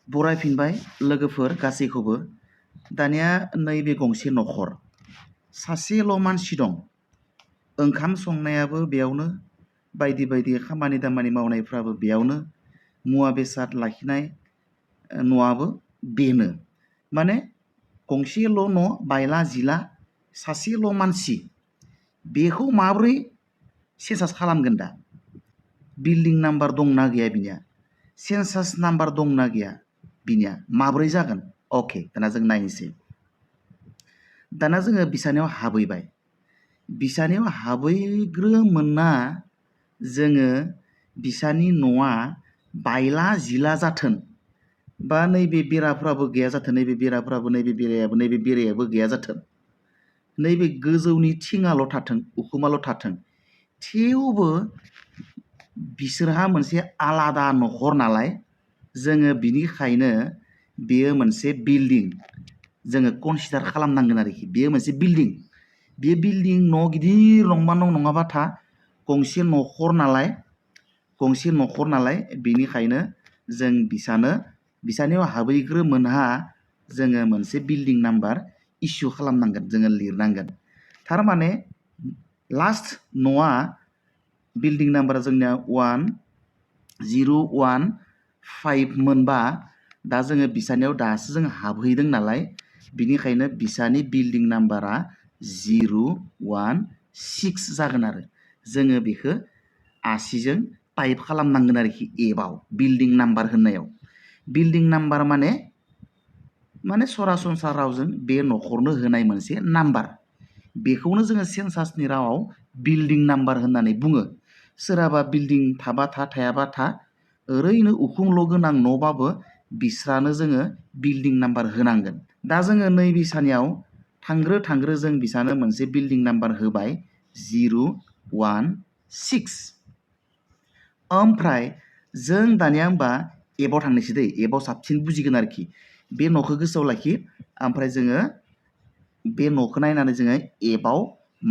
बरायफिनबाय लोगोफोर गासैखौबो। दानिया नैबे गंसे न'खर सासेल' मानसि दं। ओंखाम संनायाबो बेयावनो, बायदि बायदि खामानि दामानि मावनायफ्राबो बेयावनो, मुवा बेसाद लाखिनाय न'आबो बेनो। माने गंसेल' न' बायला जिला सासेल' मानसि। बेखौ माबोरै सेन्सास खालामगोन दा? बिल्डिं नाम्बार दंना गैया बिनिया? सेन्सास नाम्बार दंना गैया बिनिया? माबोरै जागोन? अके, दाना जों नायनोसै। दाना जोङो बिसानियाव हाबहैबाय। बिसानियाव हाबहैग्रोमोना जोङो बिसानि न'आ बायला जिला जाथों बा नैबे बेराफ्राबो गैया जाथों, नैबे बेराफ्राबो, नैबे बेरायाबो गैया जाथों, नैबे गोजौनि थिङाल' थाथों, उखुमाल' थाथों, थेवबो बिसोरहा मोनसे आलादा न'खर नालाय जोङो बिनिखायनो बेयो मोनसे बिल्डिं जोङो कनसिडार खालामनांगोन आरोखि। बेयो मोनसे बिल्डिं। बे बिल्डिं न' गिदिर नङाबा था गंसे न'खर नालाय बेनिखायनो जों बिसानियाव हाबहैग्रोमोनहा जोङो मोनसे बिल्डिं नाम्बार इस्यु खालामनांगोन, जोङो लिरनांगोन। थारमाने लास्ट न'आ बिल्डिं नाम्बारा जोंनिया 1015 मोनबा दा जोङो बिसानियाव दासो जों हाबहैदों नालाय बिनिखायनो बिसानि बिल्डिं नाम्बारा 016 जागोन आरो जोङो बेखौ आसिजों टाइप खालामनांगोन आरोखि एबाव बिल्डिं नाम्बार होननायाव। बिल्डिं नाम्बार माने सरासनस्रा रावजों बे न'खरनो होनाय मोनसे नाम्बार। बेखौनो जोङो सेन्सासनि रावाव बिल्डिं नाम्बार होननानै बुङो। सोरहाबा बिल्डिं थाबा थायाबा था ओरैनो उखुमल' गोनां न'बाबो बिस्रानो जोङो बिल्डिं नाम्बार होनांगोन। दा जोङो नै बिसानियाव थांग्रो जों बिसानो मोनसे बिल्डिं नाम्बार होबाय 016। ओमफ्राय जों दानिया होमबा एबाव थांनोसै दै, एबाव साबसिन बुजिगोन आरोखि। बे न'खौ गोसोआव लाखि, ओमफ्राय जोङो बे न'खौ नायनानै जोङो एबाव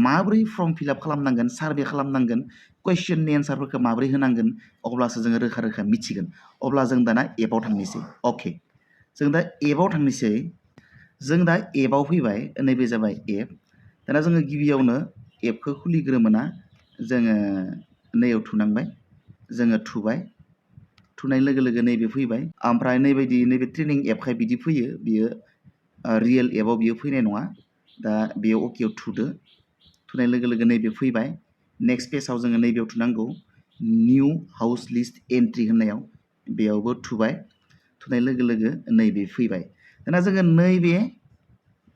माबोरै फर्म फिलआप खालामनांगोन, सार्भे खालामनांगोन, कुइसननि एन्सारफोरखौ माबोरै होनांगोन अब्लासो जोङो रोखा मिथिगोन। अब्ला जों दाना एबाव थांनोसै। अके, जों दा एबाव थांनोसै। जों दा एबाव फैबाय, नैबे जाबाय एप। दाना जोङो गिबियावनो एपखौ खुलिग्रोमोना जोङो नैयाव थुनांबाय, जोङो थुबाय, थुनाय लोगो लोगो नैबे फैबाय। ओमफ्राय नैबे ट्रेनिं एपखाय बिदि फैयो, बियो रियेल एपआव बियो फैनाय नङा। दा बेयाव अकेयाव थुदो, थुनाय लोगो लोगो नैबे फैबाय। नेक्स्ट पेजाव जोङो नैबेयाव थुनांगौ, निउ हाउस लिस्ट एन्ट्रि होननायाव बेयावबो थुबाय, थुनाय लोगो लोगो नैबे फैबाय। दाना जोङो नैबे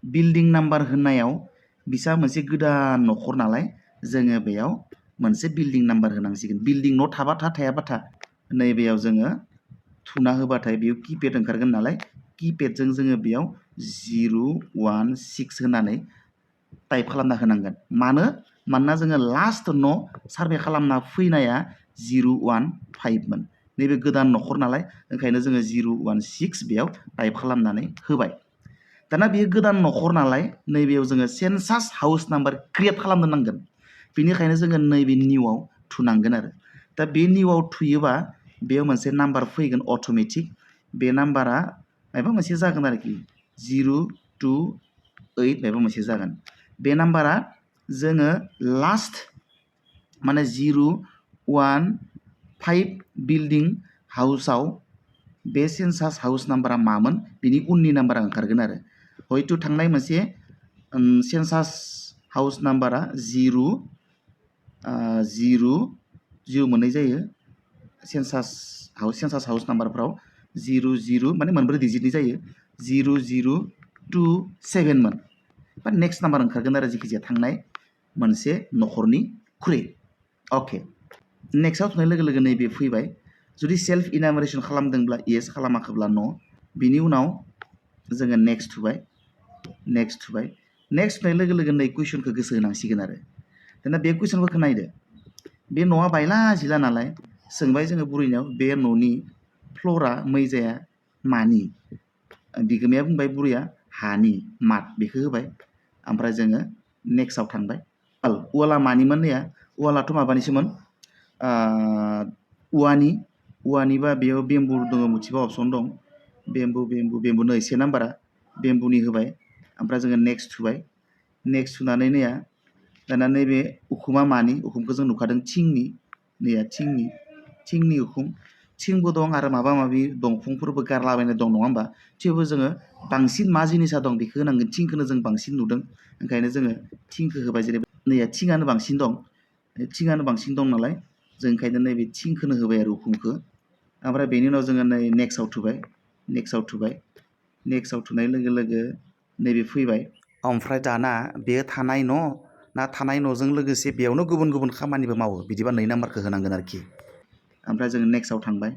बिल्डिं नाम्बार होननायाव बिसा मोनसे गोदान न'खर नालाय जोङो बेयाव मोनसे बिल्डिं नाम्बार होनांसिगोन। बिल्डिं न' थाबा थायाबा था नैबेयाव जोङो थुना होबाथाय बेयाव किपेड ओंखारगोन नालाय किपेडजों जोङो बेयाव 016 होनानै टाइप खालामना होनांगोन। मानोना जोङो लास्ट न' सार्भे खालामना फैनाया 015 मोन। नैबे गोदान न'खर नालाय ओंखायनो जोङो 016 बेयाव टाइप खालामनानै होबाय। दाना बेयो गोदान न'खर नालाय नैबेयाव जोङो सेन्सास हाउस नाम्बार क्रिएट खालामनो नांगोन। बेनिखायनो जोङो नैबे निउआव थुनांगोन आरो। दा बे निउआव थुयोबा बेयाव मोनसे नाम्बार फैगोन अट'मेटिक। बे नाम्बारा माबा मोनसे जागोन आरोखि 028 माबा मोनसे जागोन। बे नाम्बारा जोङो लास्ट 015 बिल्डिं हाउसाव बे सेन्सास हाउस नाम्बारा मामोन बिनि उननि नाम्बारा ओंखारगोन आरो। हयथ' थांनाय मोनसे सेन्सास हाउस नाम्बारा 0 मोननाय जायो। सेन्सास हाउस नाम्बारफ्राव 00 माने मोनब्रै डिजिटनि जायो, 0027 मोन। बा नेक्स्ट नाम्बार ओंखारगोन आरो जेखिजाया थांनाय मोनसे न'खरनि ख्रुइ। अके, नेक्स्टआव थुनाय लोगो लोगो नैबे फैबाय। जुदि सेल्फ इनामरेसन खालामदोंब्ला येस, खालामाखैब्ला न'। बिनि उनाव जोङो नेक्स्ट थुबाय, नेक्स्ट थुनाय लोगो लोगो नै कुइसनखौ गोसो होनांसिगोन आरो। दाना बे कुइसनफोरखौ नायदो। बे न'आ बायला जिला नालाय सोंबाय जोङो बुरैनायाव बे न'नि फ्ल'रा मैजाया मानि? बिगोमाया बुंबाय बुरैया हानि, माट बेखौ होबाय। ओमफ्राय जोङो नेक्स्टआव थांबाय। वाला मानिमोन नैया? वालाथ' माबानिसोमोन, औवानिबा बेयाव बेम्बु दङ, मोनसेबा अपसन दं। बेम्बु नै से नाम्बारा बेम्बुनि होबाय ओमफ्राय जोङो नेक्स्ट होबाय नेक्स्ट होनानै नैया दाना नैबे उखुमा मानि उखुमखौ जों नुखादों थिंनि नैया थिंनि उखुम थिंबो दं आरो माबा माबि दंफांफोरबो गारलाबायनाय दं नङा होमबा थेवबो जोङो बांसिन मा जिनिसा दं बेखौ होनांगोन थिंखौनो जों बांसिन नुदों ओंखायनो जोङो थिंखौ होबाय जेरै नैया थिंआनो बांसिन दं नालाय जों ओंखायनो नैबे थिंखौनो होबाय आरो उखुमखौ ओमफ्राय बेनि उनाव जोङो नै नेक्स्टआव थुबाय नेक्स्टआव थुनाय लोगो लोगो नैबे फैबाय ओमफ्राय दाना बे थानाय न' ना थानाय न'जों लोगोसे बेयावनो गुबुन गुबुन खामानिबो मावो बिदिबा 2 नाम्बारखौ होनांगोन आरोखि ओमफ्राय जोङो नेक्स्टआव थांबाय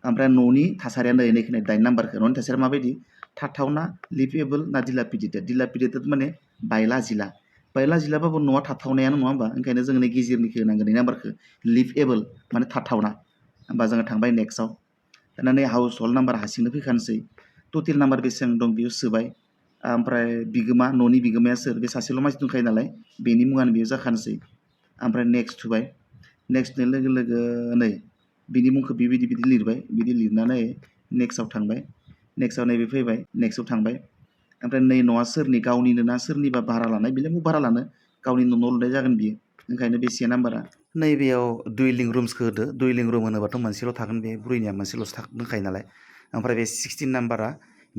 ओमफ्राय न'नि थासारिया नै 8 नाम्बारखौ न'नि थासारिया माबायदि थाथावना लिभेबल ना दिलापिडेटेड माने बायला जिलाबाबो न'आ थाथावनायानो नङा होमबा ओंखायनो जोङो गेजेरनिखौ होनांगोन 2 नाम्बारखौ लिभेबल माने थाथावना होमबा जोङो थांबाय नेक्स्टआव दाना नै हाउस हल्ड नाम्बार हारसिंनो फैखानोसै टटेल नाम्बार बेसेबां दं बेयाव सोबाय ओमफ्राय बिगोमा न'नि बिगोमाया सोर बे सासेल' मानसि दंखायो नालाय बेनि मुङानो बेयाव जाखानोसै ओमफ्राय नेक्स्ट थुबाय नेक्स्ट होनाय लोगो लोगो नै बिनि मुंखौ बिदि लिरबाय बिदि लिरनानै नेक्स्टआव थांबाय नेक्स्टआव नैबे फैबाय नेक्स्टआव थांबाय ओमफ्राय नै न'आ सोरनि गावनिनो ना सोरनिबा भारा लानाय बेलाय भारा लानो गावनि न' लुनाय जागोन बियो ओंखायनो बे से नाम्बारा नैबेयाव दुइलिं रुम्सखौ होदो दुइलिं रुम होनोबाथ' मोनसेल' थागोन बे बुरैनिया मोनसेल'सो दंखायो नालाय ओमफ्राय बे 16 नाम्बारा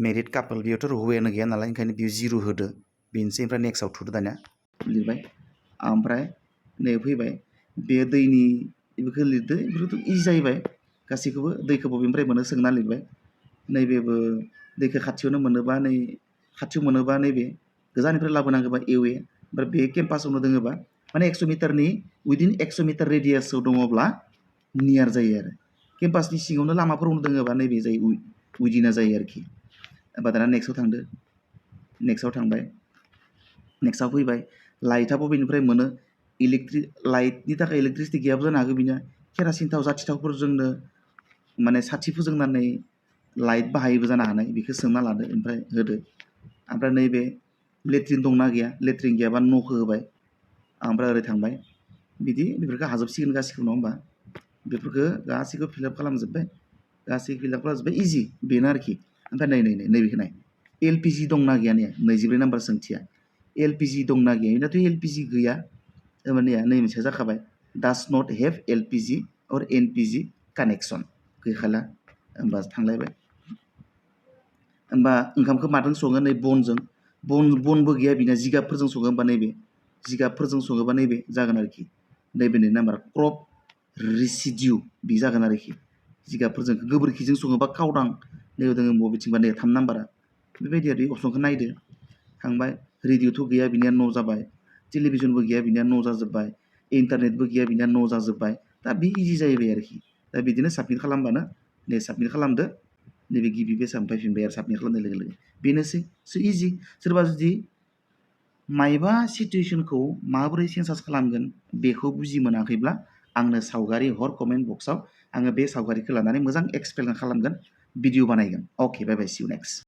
मेरिड कापोल बेयावथ' हौवायानो गैया नालाय ओंखायनो बेयाव 0 होदो बेनोसै ओमफ्राय नेक्स्टआव थुदो दानिया लिरबाय ओमफ्राय नै फैबाय बे दैनि बेफोरखौ लिरदो बेफोरथ' इजि जाहैबाय गासैखौबो दैखौ बबेनिफ्राय मोनो सोंना लिरबाय नैबेबो दैखौ खाथियावनो मोनोबा नैबे गोजाननिफ्राय लाबोनांगौबा एवे ओमफ्राय बे केम्पासावनो दोङोबा माने 100 मिटारनि उइदिन 100 मिटार रेडियासआव दङब्ला नियार जायो आरो केम्पासनि सिङावनो लामाफोरावनो दोङोबा नैबे जायो उइदिना जायो आरोखि होमबा दाना नेक्स्टआव थांदो नेक्स्टआव थांबाय नेक्स्टआव फैबाय लाइटआ बबेनिफ्राय मोनो लाइटनि थाखाय इलेक्ट्रिसिटि गैयाबो जानो हागौ बिनिया केरासिन थाव जाथि थावफोरजोंनो माने साथि फोजोंनानै लाइट बाहायोबो जानो हानाय बेखौ सोंना लादो ओमफ्राय होदो ओमफ्राय नैबे लेट्रिन दंना गैया लेट्रिन गैयाबा न'खौ होबाय ओमफ्राय ओरै थांबाय बिदि बेफोरखौ हाजोबसिगोन गासिखौबो नङा होमबा बेफोरखौ गासैखौबो फिलआप खालामजोब्बाय इजि बेनो आरोखि ओमफ्राय नैबेखौ नाय एलपिजि दंना गैया ने 24 नाम्बार सोंथिया एलपिजि दंना गैया बेनाथ' एलपिजि गैया होमबानिया नै मोनसेया जाखाबाय डास नट हेभ एलपिजि अर एनपिजि कानेक्सन गैखाला होमबा थांलायबाय होमबा ओंखामखौ माजों सङो नै बनबो गैया बिना जिगाबफोरजों सङो होमबा नैबे जिगाबफोरजों सङोबा नैबे जागोन आरोखि नैबे नाम्बार क्रप रिसिडिउ बे जागोन आरोखि जिगाबफोरजों गोबोरखिजों सङोबा कावदां नैबे दङ बबेथिंबा नै 3 नाम्बारा बेबायदि आरो अपसनखौ नायदो थांबाय रेडिअ'थ' गैया बिनिया न' जाबाय टेलिभिजनबो गैया बिनिया न' जाजोब्बाय इन्टारनेटबो गैया बिनिया न' जाजोब्बाय दा बे इजि जाहैबाय आरोखि दा बिदिनो साबमिट खालामबानो नै साबमिट खालामदो नैबे गिबि पेजआ फैफिनबाय आरो साबमिट खालामनाय लोगो लोगो बेनोसै इजि सोरबा जुदि मायबा सिटुवेसनखौ माबोरै सेन्सास खालामगोन बेखौ बुजि मोनाखैब्ला आंनो सावगारि हर कमेन्ट बक्सआव आङो बे सावगारिखौ लानानै मोजां एक्सप्लेन खालामगोन भिडिअ बानायगोन अके बाय बाय सि इउ नेक्स्ट